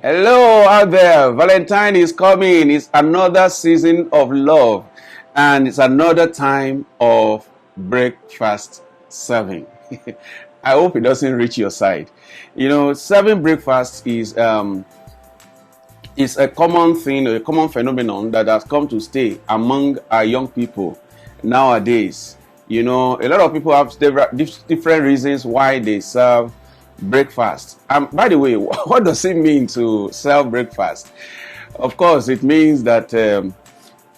Hello out there. Valentine is coming. It's another season of love, and it's another time of breakfast serving. I hope it doesn't reach your side. Serving breakfast is a common thing, a common phenomenon that has come to stay among our young people nowadays. A lot of people have different reasons why they serve breakfast. By the way, what does it mean to serve breakfast? Of course, it means that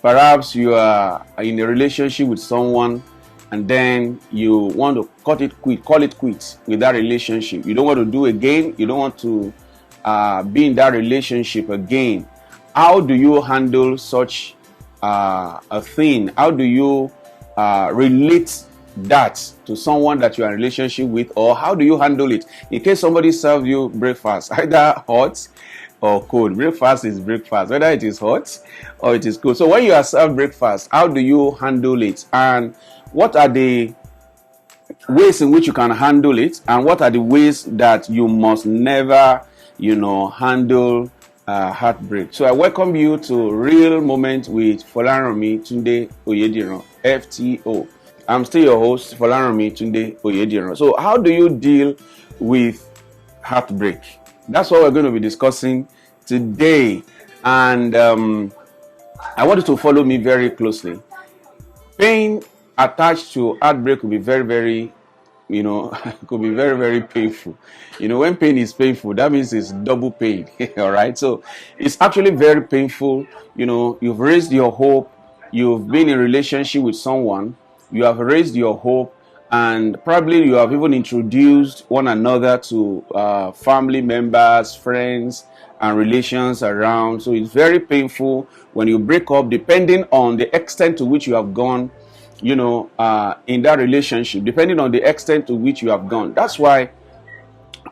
perhaps you are in a relationship with someone and then you want to call it quits with that relationship. You don't want to do again. You don't want to be in that relationship again. How do you handle such a thing? How do you relate that to someone that you are in a relationship with, or how do you handle it in case somebody serves you breakfast, either hot or cold? Breakfast is breakfast, whether it is hot or it is cold. So when you are served breakfast, how do you handle it, and what are the ways in which you can handle it, and what are the ways that you must never handle heartbreak? So I welcome you to Real Moment with Folaranmi Tunde Oyediran, FTO. I'm still your host, Folaranmi Tunde Oyediran. So how do you deal with heartbreak? That's what we're going to be discussing today. And I want you to follow me very closely. Pain attached to heartbreak could be very, very, could be very, very painful. When pain is painful, that means it's double pain. All right. So it's actually very painful. You've raised your hope. You've been in a relationship with someone. You have raised your hope, and probably you have even introduced one another to family members, friends, and relations around. So it's very painful when you break up, depending on the extent to which you have gone, in that relationship, depending on the extent to which you have gone. That's why,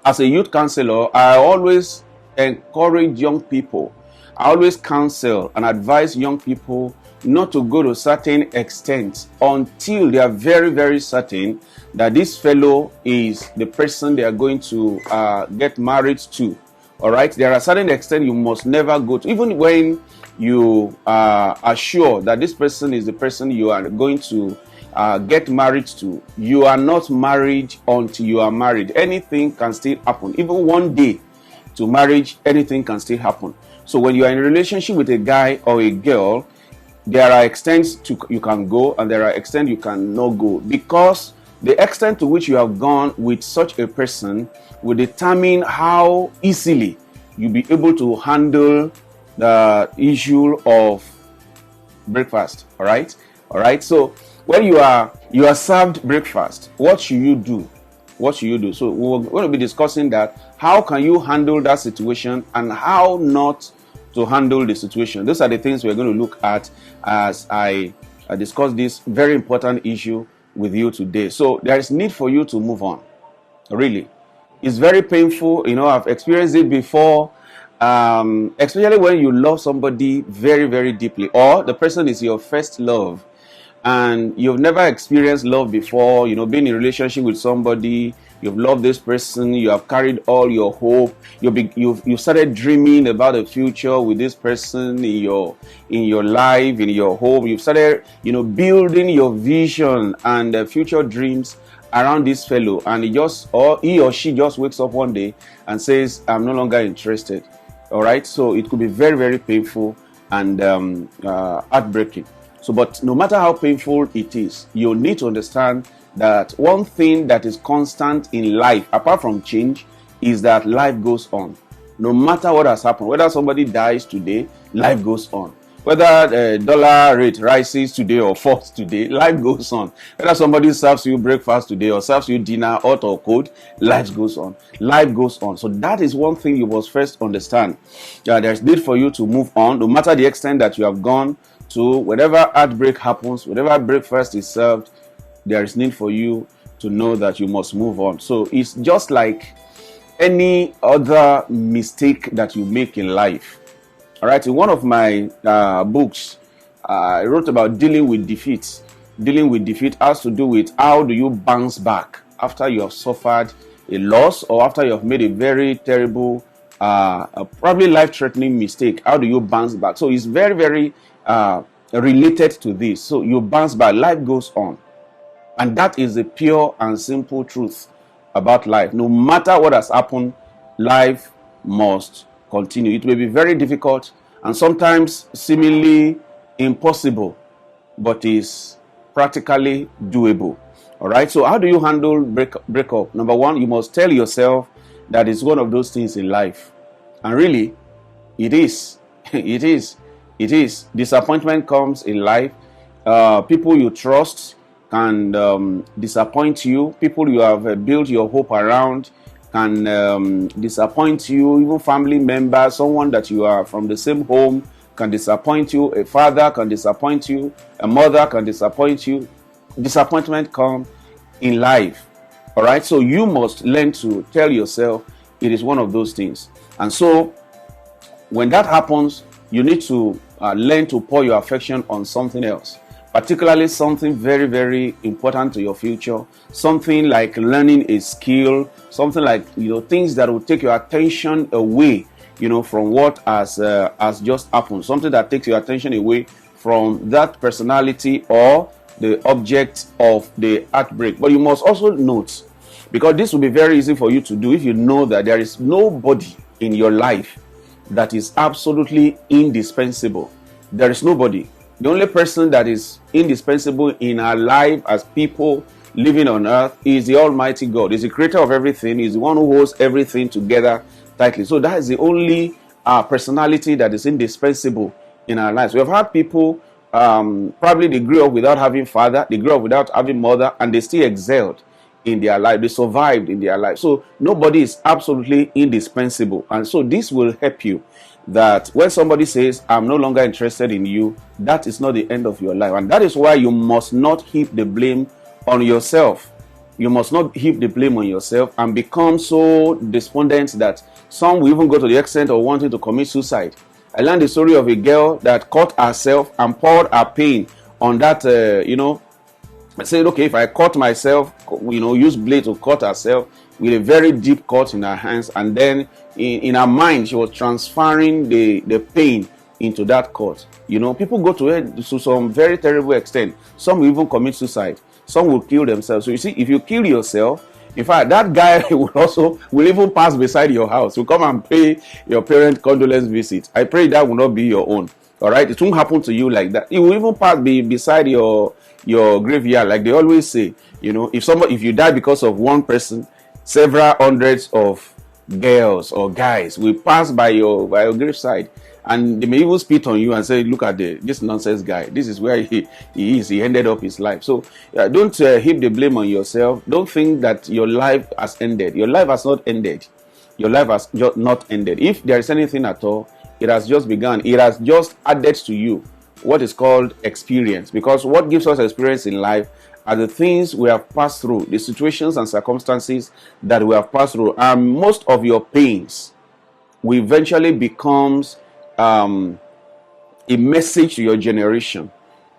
as a youth counselor, I always encourage young people. I always counsel and advise young people not to go to certain extents until they are very, very certain that this fellow is the person they are going to get married to. All right. There are certain extents you must never go to, even when you are sure that this person is the person you are going to get married to. You are not married until you are married. Anything can still happen. Even one day to marriage, anything can still happen. So when you are in a relationship with a guy or a girl, there are extents you can go, and there are extents you cannot go, because the extent to which you have gone with such a person will determine how easily you'll be able to handle the issue of breakfast. All right. So when you are served breakfast, what should you do? So we're going to be discussing that. How can you handle that situation, and how not to handle the situation? Those are the things we're going to look at as I discuss this very important issue with you today. So there is need for you to move on. Really, it's very painful. I've experienced it before, especially when you love somebody very, very deeply, or the person is your first love, and you've never experienced love before. Being in a relationship with somebody, you've loved this person, you have carried all your hope, you've started dreaming about the future with this person in your life, in your home. You've started, building your vision and future dreams around this fellow, and he or she just wakes up one day and says, "I'm no longer interested." All right. So it could be very, very painful and heartbreaking. So, but no matter how painful it is, you need to understand that one thing that is constant in life, apart from change, is that life goes on. No matter what has happened, whether somebody dies today, life goes on. Whether the dollar rate rises today or falls today, life goes on. Whether somebody serves you breakfast today or serves you dinner, hot or cold, life goes on. Life goes on. So that is one thing you must first understand. There's need for you to move on, no matter the extent that you have gone to. Whenever heartbreak happens, whenever breakfast is served, there is need for you to know that you must move on. So it's just like any other mistake that you make in life. All right. In one of my books, I wrote about dealing with defeat. Dealing with defeat has to do with how do you bounce back after you have suffered a loss, or after you have made a very terrible a probably life-threatening mistake, how do you bounce back? So it's very, very related to this. So you bounce back, life goes on. And that is the pure and simple truth about life. No matter what has happened, life must continue. It may be very difficult and sometimes seemingly impossible, but is practically doable. All right. So how do you handle breakup? Number one, you must tell yourself that it's one of those things in life. And really, it is. It is. It is. Disappointment comes in life. People you trust can disappoint you. People you have built your hope around can disappoint you. Even family members, someone that you are from the same home can disappoint you. A father can disappoint you. A mother can disappoint you. Disappointment comes in life. All right. So you must learn to tell yourself it is one of those things. And so when that happens, you need to learn to pour your affection on something else, particularly something very, very important to your future, something like learning a skill, something like, things that will take your attention away, from what has just happened, something that takes your attention away from that personality or the object of the heartbreak. But you must also note, because this will be very easy for you to do if you know that there is nobody in your life that is absolutely indispensable. There is nobody. The only person that is indispensable in our life as people living on earth is the Almighty God. He's the creator of everything. He's the one who holds everything together tightly. So that is the only personality that is indispensable in our lives. We have had people, probably they grew up without having father, they grew up without having mother, and they still excelled in their life. They survived in their life. So nobody is absolutely indispensable. And so this will help you, that when somebody says, I'm no longer interested in you, that is not the end of your life. And that is why you must not heap the blame on yourself. You must not heap the blame on yourself and become so despondent that some will even go to the extent of wanting to commit suicide. I learned the story of a girl that cut herself and poured her pain on that, I said, okay, if I cut myself, use blade to cut herself with a very deep cut in her hands, and then in her mind, she was transferring the pain into that cut. People go to some very terrible extent. Some will even commit suicide. Some will kill themselves. So you see, if you kill yourself, in fact, that guy will even pass beside your house. Will come and pay your parent condolence visit. I pray that will not be your own. All right, it won't happen to you like that. It will even pass beside your graveyard, like they always say. If you die because of one person, several hundreds of girls or guys will pass by your graveside, and they may even spit on you and say, "Look at this nonsense guy. This is where he is. He ended up his life." So don't heap the blame on yourself. Don't think that your life has ended. Your life has not ended. Your life has not ended. If there is anything at all, it has just begun. It has just added to you what is called experience. Because what gives us experience in life are the things we have passed through, the situations and circumstances that we have passed through. And most of your pains will eventually becomes a message to your generation.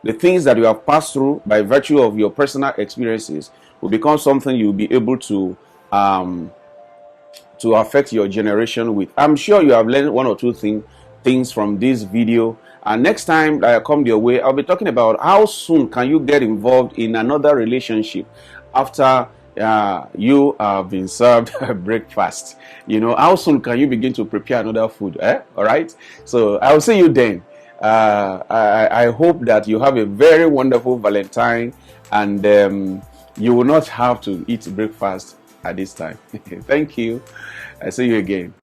The things that you have passed through by virtue of your personal experiences will become something you'll be able to affect your generation with. I'm sure you have learned one or two things from this video. And next time that I come your way, I'll be talking about how soon can you get involved in another relationship after you have been served breakfast. How soon can you begin to prepare another food? All right. So I'll see you then. I hope that you have a very wonderful Valentine, and you will not have to eat breakfast at this time. Thank you. I see you again.